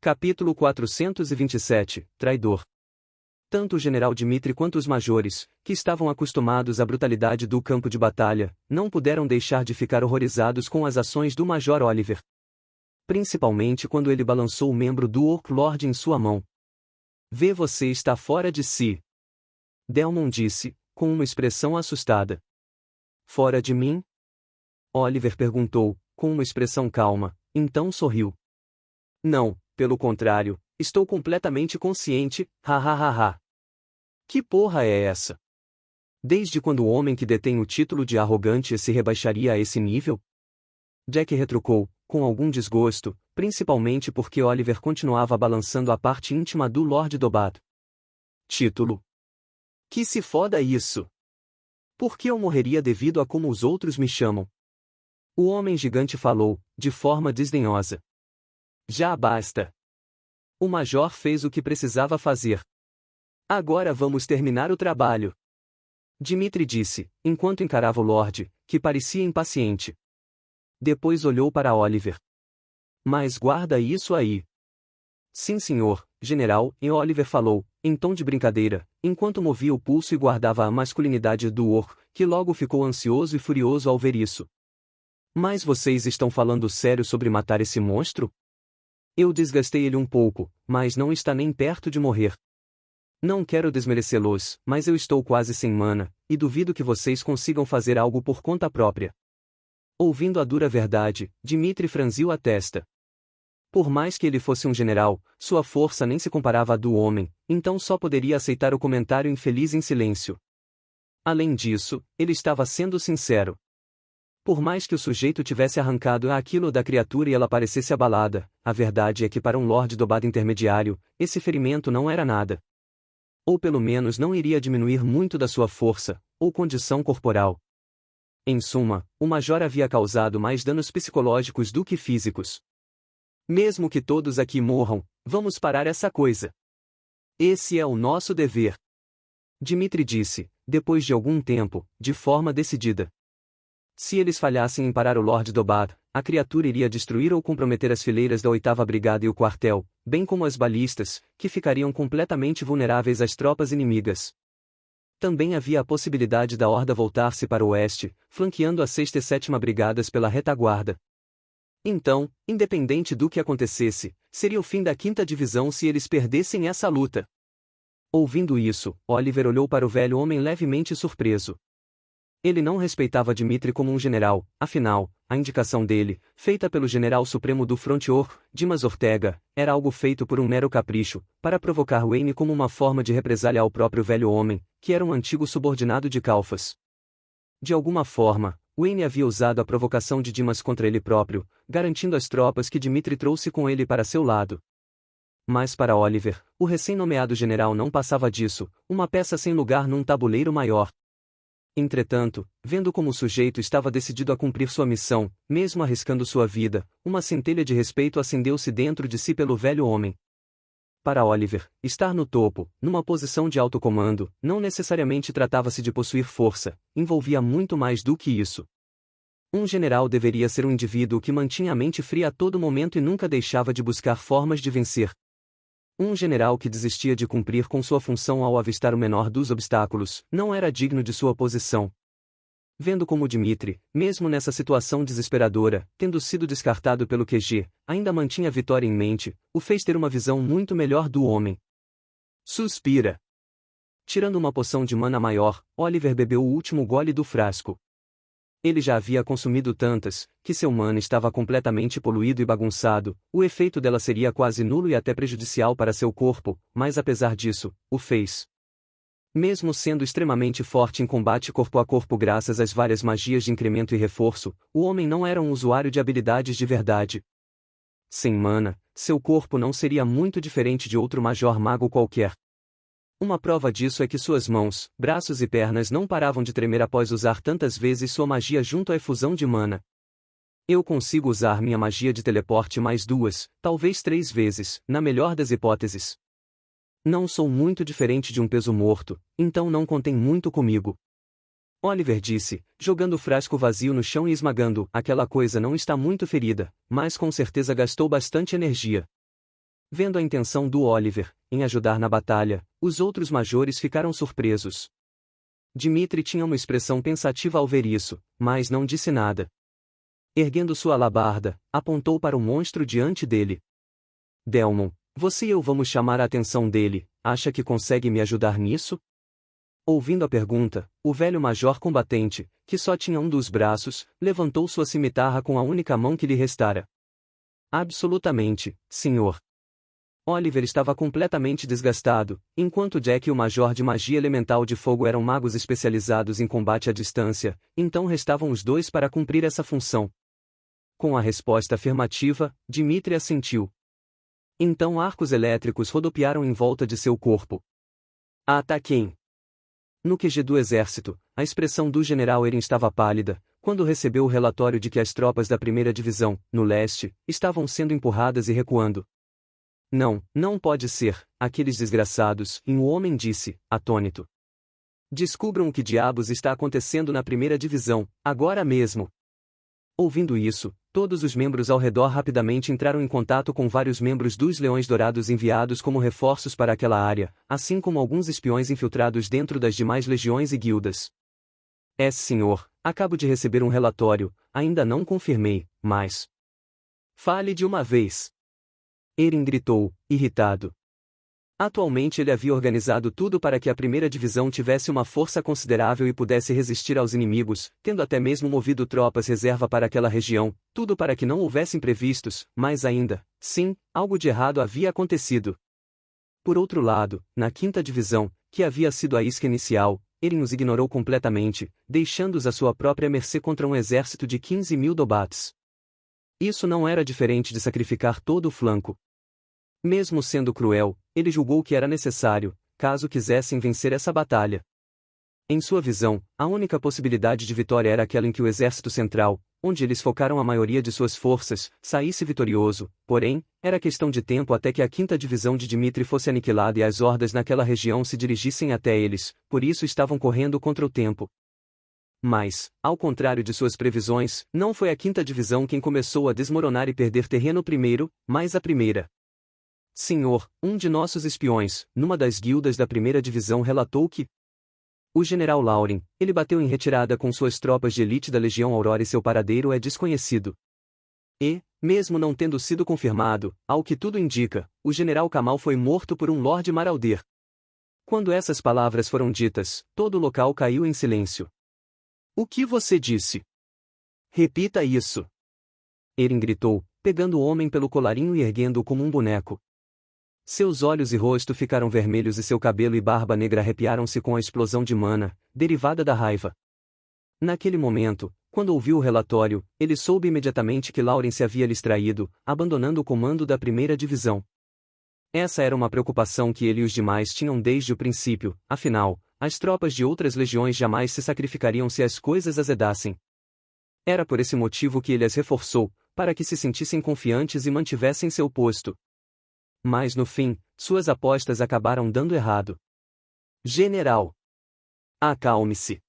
Capítulo 427, Traidor. Tanto o general Dmitri quanto os majores, que estavam acostumados à brutalidade do campo de batalha, não puderam deixar de ficar horrorizados com as ações do Major Oliver. Principalmente quando ele balançou o membro do Orc Lord em sua mão. "Vê, você está fora de si", Delmon disse, com uma expressão assustada. "Fora de mim?" Oliver perguntou, com uma expressão calma, então sorriu. "Não, pelo contrário, estou completamente consciente, ha. Que porra é essa? Desde quando o homem que detém o título de arrogante se rebaixaria a esse nível?" Jack retrucou, com algum desgosto, principalmente porque Oliver continuava balançando a parte íntima do Lord Dobad. "Título? Que se foda isso! Por que eu morreria devido a como os outros me chamam?" O homem gigante falou, de forma desdenhosa. "Já basta. O major fez o que precisava fazer. Agora vamos terminar o trabalho." Dmitri disse, enquanto encarava o Lorde, que parecia impaciente. Depois olhou para Oliver. "Mas guarda isso aí." "Sim, senhor, general", e Oliver falou, em tom de brincadeira, enquanto movia o pulso e guardava a masculinidade do Orc, que logo ficou ansioso e furioso ao ver isso. "Mas vocês estão falando sério sobre matar esse monstro? Eu desgastei ele um pouco, mas não está nem perto de morrer. Não quero desmerecê-los, mas eu estou quase sem mana, e duvido que vocês consigam fazer algo por conta própria." Ouvindo a dura verdade, Dmitri franziu a testa. Por mais que ele fosse um general, sua força nem se comparava à do homem, então só poderia aceitar o comentário infeliz em silêncio. Além disso, ele estava sendo sincero. Por mais que o sujeito tivesse arrancado aquilo da criatura e ela parecesse abalada, a verdade é que para um Lord Dobad intermediário, esse ferimento não era nada. Ou pelo menos não iria diminuir muito da sua força, ou condição corporal. Em suma, o Major havia causado mais danos psicológicos do que físicos. "Mesmo que todos aqui morram, vamos parar essa coisa. Esse é o nosso dever", Dmitri disse, depois de algum tempo, de forma decidida. Se eles falhassem em parar o Lord Dobad, a criatura iria destruir ou comprometer as fileiras da 8ª Brigada e o quartel, bem como as balistas, que ficariam completamente vulneráveis às tropas inimigas. Também havia a possibilidade da Horda voltar-se para o oeste, flanqueando a 6ª e 7ª Brigadas pela retaguarda. Então, independente do que acontecesse, seria o fim da 5ª Divisão se eles perdessem essa luta. Ouvindo isso, Oliver olhou para o velho homem levemente surpreso. Ele não respeitava Dmitri como um general, afinal, a indicação dele, feita pelo general supremo do Front Orc, Dimas Ortega, era algo feito por um mero capricho, para provocar Wayne como uma forma de represália ao próprio velho homem, que era um antigo subordinado de Kalfas. De alguma forma, Wayne havia usado a provocação de Dimas contra ele próprio, garantindo as tropas que Dmitri trouxe com ele para seu lado. Mas para Oliver, o recém-nomeado general não passava disso, uma peça sem lugar num tabuleiro maior. Entretanto, vendo como o sujeito estava decidido a cumprir sua missão, mesmo arriscando sua vida, uma centelha de respeito acendeu-se dentro de si pelo velho homem. Para Oliver, estar no topo, numa posição de alto comando, não necessariamente tratava-se de possuir força, envolvia muito mais do que isso. Um general deveria ser um indivíduo que mantinha a mente fria a todo momento e nunca deixava de buscar formas de vencer. Um general que desistia de cumprir com sua função ao avistar o menor dos obstáculos, não era digno de sua posição. Vendo como Dmitri, mesmo nessa situação desesperadora, tendo sido descartado pelo QG, ainda mantinha a vitória em mente, o fez ter uma visão muito melhor do homem. Suspira. Tirando uma poção de mana maior, Oliver bebeu o último gole do frasco. Ele já havia consumido tantas, que seu mana estava completamente poluído e bagunçado, o efeito dela seria quase nulo e até prejudicial para seu corpo, mas apesar disso, o fez. Mesmo sendo extremamente forte em combate corpo a corpo graças às várias magias de incremento e reforço, o homem não era um usuário de habilidades de verdade. Sem mana, seu corpo não seria muito diferente de outro major mago qualquer. Uma prova disso é que suas mãos, braços e pernas não paravam de tremer após usar tantas vezes sua magia junto à efusão de mana. "Eu consigo usar minha magia de teleporte mais 2, talvez 3 vezes, na melhor das hipóteses. Não sou muito diferente de um peso morto, então não contem muito comigo." Oliver disse, jogando o frasco vazio no chão e esmagando. "Aquela coisa não está muito ferida, mas com certeza gastou bastante energia." Vendo a intenção do Oliver em ajudar na batalha, os outros majores ficaram surpresos. Dmitri tinha uma expressão pensativa ao ver isso, mas não disse nada. Erguendo sua alabarda, apontou para o monstro diante dele. Delmon, você e eu vamos chamar a atenção dele, acha que consegue me ajudar nisso? Ouvindo a pergunta, o velho major combatente, que só tinha um dos braços, levantou sua cimitarra com a única mão que lhe restara. Absolutamente, senhor. Oliver estava completamente desgastado, enquanto Jack e o major de magia elemental de fogo eram magos especializados em combate à distância, então restavam os dois para cumprir essa função. Com a resposta afirmativa, Dmitri assentiu. Então arcos elétricos rodopiaram em volta de seu corpo. Ataquem! No QG do exército, a expressão do general Eren estava pálida, quando recebeu o relatório de que as tropas da primeira divisão, no leste, estavam sendo empurradas e recuando. Não, não pode ser, aqueles desgraçados, e o homem disse, atônito. Descubram o que diabos está acontecendo na primeira divisão, agora mesmo. Ouvindo isso, todos os membros ao redor rapidamente entraram em contato com vários membros dos Leões Dourados enviados como reforços para aquela área, assim como alguns espiões infiltrados dentro das demais legiões e guildas. Senhor, acabo de receber um relatório, ainda não confirmei, mas... Fale de uma vez. Eren gritou, irritado. Atualmente ele havia organizado tudo para que a primeira divisão tivesse uma força considerável e pudesse resistir aos inimigos, tendo até mesmo movido tropas reserva para aquela região, tudo para que não houvesse imprevistos, mas ainda, sim, algo de errado havia acontecido. Por outro lado, na quinta divisão, que havia sido a isca inicial, Eren os ignorou completamente, deixando-os à sua própria mercê contra um exército de 15.000 Dobats. Isso não era diferente de sacrificar todo o flanco. Mesmo sendo cruel, ele julgou que era necessário, caso quisessem vencer essa batalha. Em sua visão, a única possibilidade de vitória era aquela em que o exército central, onde eles focaram a maioria de suas forças, saísse vitorioso, porém, era questão de tempo até que a quinta divisão de Dmitri fosse aniquilada e as hordas naquela região se dirigissem até eles, por isso estavam correndo contra o tempo. Mas, ao contrário de suas previsões, não foi a quinta divisão quem começou a desmoronar e perder terreno primeiro, mas a primeira. Senhor, um de nossos espiões, numa das guildas da primeira divisão relatou que o general Lauren, ele bateu em retirada com suas tropas de elite da Legião Aurora e seu paradeiro é desconhecido. E, mesmo não tendo sido confirmado, ao que tudo indica, o general Kamal foi morto por um Lorde Marauder. Quando essas palavras foram ditas, todo o local caiu em silêncio. O que você disse? Repita isso. Eren gritou, pegando o homem pelo colarinho e erguendo-o como um boneco. Seus olhos e rosto ficaram vermelhos e seu cabelo e barba negra arrepiaram-se com a explosão de mana, derivada da raiva. Naquele momento, quando ouviu o relatório, ele soube imediatamente que Lauren se havia lhes traído, abandonando o comando da primeira divisão. Essa era uma preocupação que ele e os demais tinham desde o princípio, afinal, as tropas de outras legiões jamais se sacrificariam se as coisas azedassem. Era por esse motivo que ele as reforçou, para que se sentissem confiantes e mantivessem seu posto. Mas no fim, suas apostas acabaram dando errado. General! Acalme-se!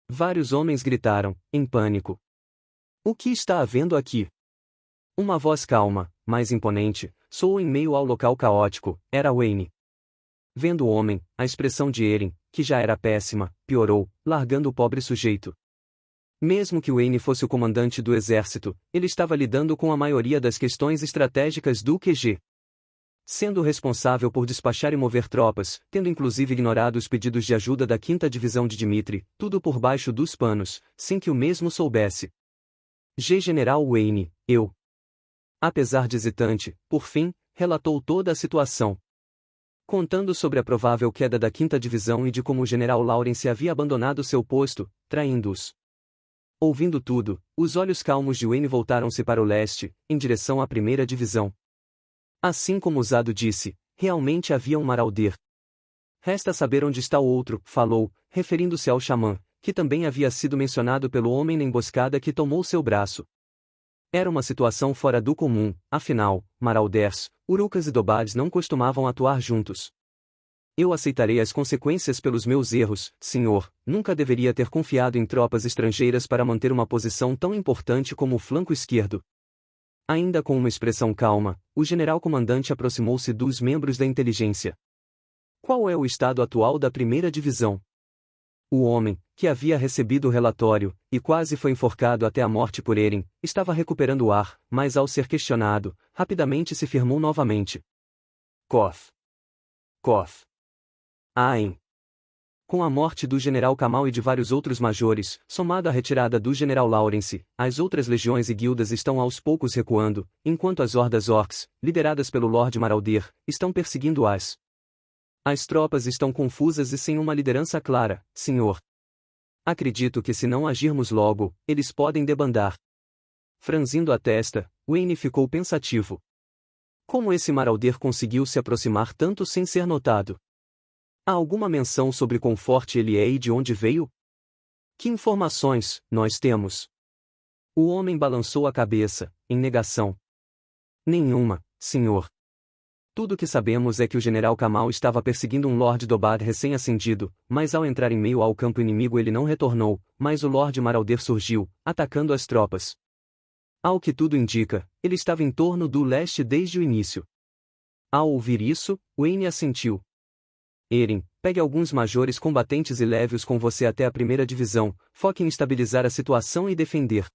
Vários homens gritaram, em pânico. O que está havendo aqui? Uma voz calma, mais imponente, soou em meio ao local caótico, era Wayne. Vendo o homem, a expressão de Eren, que já era péssima, piorou, largando o pobre sujeito. Mesmo que Wayne fosse o comandante do exército, ele estava lidando com a maioria das questões estratégicas do QG. Sendo responsável por despachar e mover tropas, tendo inclusive ignorado os pedidos de ajuda da quinta divisão de Dmitri, tudo por baixo dos panos, sem que o mesmo soubesse. General Wayne, eu. Apesar de hesitante, por fim, relatou toda a situação. Contando sobre a provável queda da quinta divisão e de como o general Lawrence havia abandonado seu posto, traindo-os. Ouvindo tudo, os olhos calmos de Wayne voltaram-se para o leste, em direção à primeira divisão. Assim como Usado disse, realmente havia um marauder. Resta saber onde está o outro, falou, referindo-se ao xamã, que também havia sido mencionado pelo homem na emboscada que tomou seu braço. Era uma situação fora do comum, afinal, Marauders, Urukas e Dobads não costumavam atuar juntos. Eu aceitarei as consequências pelos meus erros, senhor, nunca deveria ter confiado em tropas estrangeiras para manter uma posição tão importante como o flanco esquerdo. Ainda com uma expressão calma, o general-comandante aproximou-se dos membros da inteligência. Qual é o estado atual da primeira divisão? O homem, que havia recebido o relatório, e quase foi enforcado até a morte por Eren, estava recuperando o ar, mas ao ser questionado, rapidamente se firmou novamente. Koth. Koth. Aem. Com a morte do general Kamal e de vários outros majores, somado à retirada do general Lawrence, as outras legiões e guildas estão aos poucos recuando, enquanto as hordas orcs, lideradas pelo Lord Marauder, estão perseguindo-as. As tropas estão confusas e sem uma liderança clara, senhor. Acredito que se não agirmos logo, eles podem debandar. Franzindo a testa, Wayne ficou pensativo. Como esse Marauder conseguiu se aproximar tanto sem ser notado? Há alguma menção sobre quão forte ele é e de onde veio? Que informações nós temos? O homem balançou a cabeça, em negação. Nenhuma, senhor. Tudo o que sabemos é que o general Kamal estava perseguindo um Lord Dobad recém-ascendido, mas ao entrar em meio ao campo inimigo ele não retornou, mas o Lord Marauder surgiu, atacando as tropas. Ao que tudo indica, ele estava em torno do leste desde o início. Ao ouvir isso, Wayne assentiu. Eren, pegue alguns majores combatentes e leve-os com você até a primeira divisão, foque em estabilizar a situação e defender.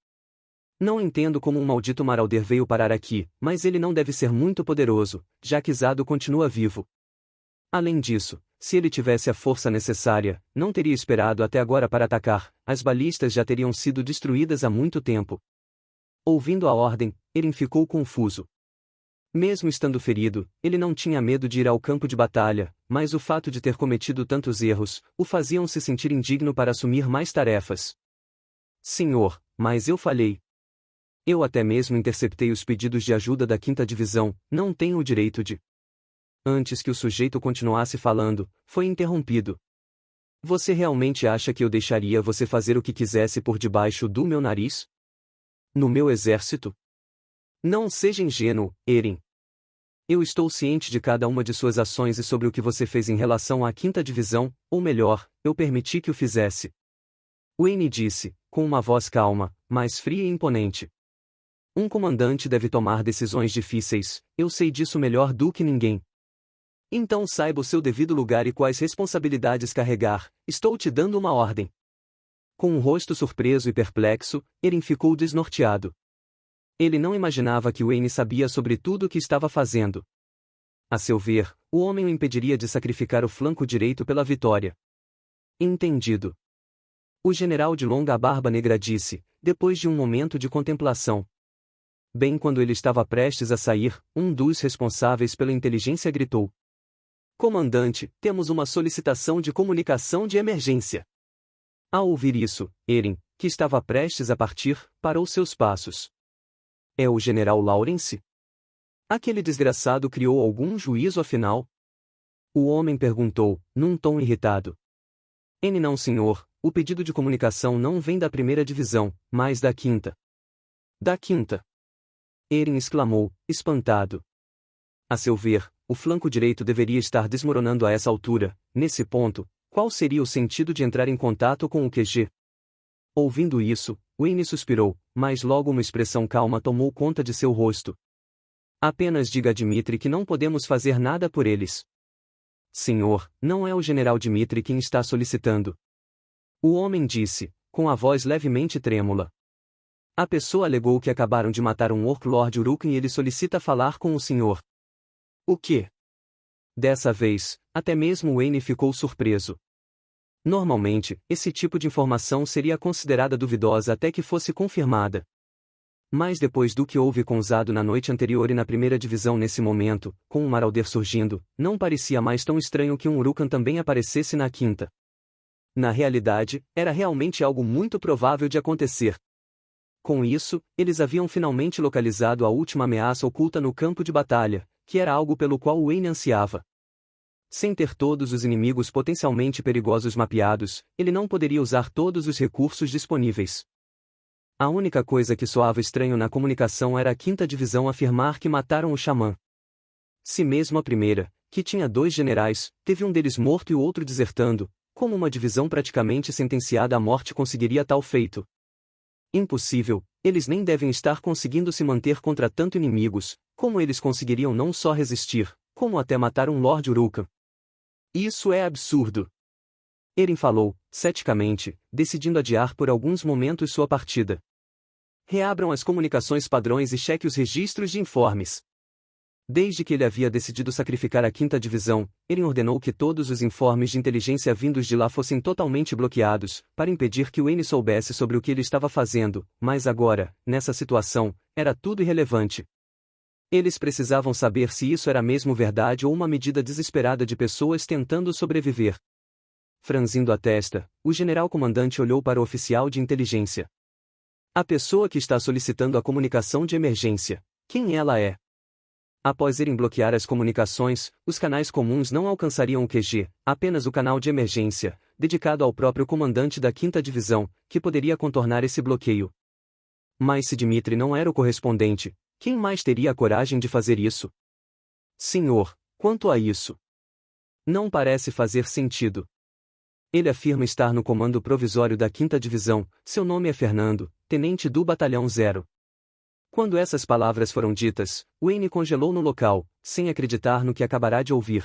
Não entendo como um maldito Marauder veio parar aqui, mas ele não deve ser muito poderoso, já que Zado continua vivo. Além disso, se ele tivesse a força necessária, não teria esperado até agora para atacar, as balistas já teriam sido destruídas há muito tempo. Ouvindo a ordem, Eren ficou confuso. Mesmo estando ferido, ele não tinha medo de ir ao campo de batalha, mas o fato de ter cometido tantos erros, o faziam se sentir indigno para assumir mais tarefas. Senhor, mas eu falhei. Eu até mesmo interceptei os pedidos de ajuda da 5ª Divisão, não tenho o direito de... Antes que o sujeito continuasse falando, foi interrompido. Você realmente acha que eu deixaria você fazer o que quisesse por debaixo do meu nariz? No meu exército? Não seja ingênuo, Eren. Eu estou ciente de cada uma de suas ações e sobre o que você fez em relação à 5ª Divisão, ou melhor, eu permiti que o fizesse. Wayne disse, com uma voz calma, mas fria e imponente. Um comandante deve tomar decisões difíceis, eu sei disso melhor do que ninguém. Então saiba o seu devido lugar e quais responsabilidades carregar, estou te dando uma ordem. Com um rosto surpreso e perplexo, Eren ficou desnorteado. Ele não imaginava que Wayne sabia sobre tudo o que estava fazendo. A seu ver, o homem o impediria de sacrificar o flanco direito pela vitória. Entendido. O general de longa barba negra disse, depois de um momento de contemplação. Bem quando ele estava prestes a sair, um dos responsáveis pela inteligência gritou. Comandante, temos uma solicitação de comunicação de emergência. Ao ouvir isso, Eren, que estava prestes a partir, parou seus passos. É o general Lawrence? Aquele desgraçado criou algum juízo afinal? O homem perguntou, num tom irritado. Não, senhor, o pedido de comunicação não vem da 1ª Divisão, mas da 5ª. Da 5ª? Eren exclamou, espantado. A seu ver, o flanco direito deveria estar desmoronando a essa altura. Nesse ponto, qual seria o sentido de entrar em contato com o QG? Ouvindo isso, Wayne suspirou, mas logo uma expressão calma tomou conta de seu rosto. Apenas diga a Dmitri que não podemos fazer nada por eles. Senhor, não é o general Dmitri quem está solicitando. O homem disse, com a voz levemente trêmula. A pessoa alegou que acabaram de matar um Orc Lord Uruk e ele solicita falar com o senhor. O quê? Dessa vez, até mesmo Wayne ficou surpreso. Normalmente, esse tipo de informação seria considerada duvidosa até que fosse confirmada. Mas depois do que houve com Zado na noite anterior e na 1ª Divisão nesse momento, com o Marauder surgindo, não parecia mais tão estranho que um Urukan também aparecesse na 5ª. Na realidade, era realmente algo muito provável de acontecer. Com isso, eles haviam finalmente localizado a última ameaça oculta no campo de batalha, que era algo pelo qual Wayne ansiava. Sem ter todos os inimigos potencialmente perigosos mapeados, ele não poderia usar todos os recursos disponíveis. A única coisa que soava estranho na comunicação era a 5ª Divisão afirmar que mataram o xamã. Se mesmo a 1ª, que tinha 2 generais, teve um deles morto e o outro desertando, como uma divisão praticamente sentenciada à morte conseguiria tal feito? Impossível, eles nem devem estar conseguindo se manter contra tanto inimigos, como eles conseguiriam não só resistir, como até matar um Lord Uruk? Isso é absurdo. Eren falou, ceticamente, decidindo adiar por alguns momentos sua partida. Reabram as comunicações padrões e cheque os registros de informes. Desde que ele havia decidido sacrificar a 5ª Divisão, Eren ordenou que todos os informes de inteligência vindos de lá fossem totalmente bloqueados, para impedir que Wayne soubesse sobre o que ele estava fazendo, mas agora, nessa situação, era tudo irrelevante. Eles precisavam saber se isso era mesmo verdade ou uma medida desesperada de pessoas tentando sobreviver. Franzindo a testa, o general-comandante olhou para o oficial de inteligência. A pessoa que está solicitando a comunicação de emergência, quem ela é? Após irem bloquear as comunicações, os canais comuns não alcançariam o QG, apenas o canal de emergência, dedicado ao próprio comandante da 5ª Divisão, que poderia contornar esse bloqueio. Mas se Dmitri não era o correspondente, quem mais teria a coragem de fazer isso? Senhor, quanto a isso, não parece fazer sentido. Ele afirma estar no comando provisório da 5ª Divisão, seu nome é Fernando, tenente do Batalhão 0. Quando essas palavras foram ditas, Wayne congelou no local, sem acreditar no que acabará de ouvir.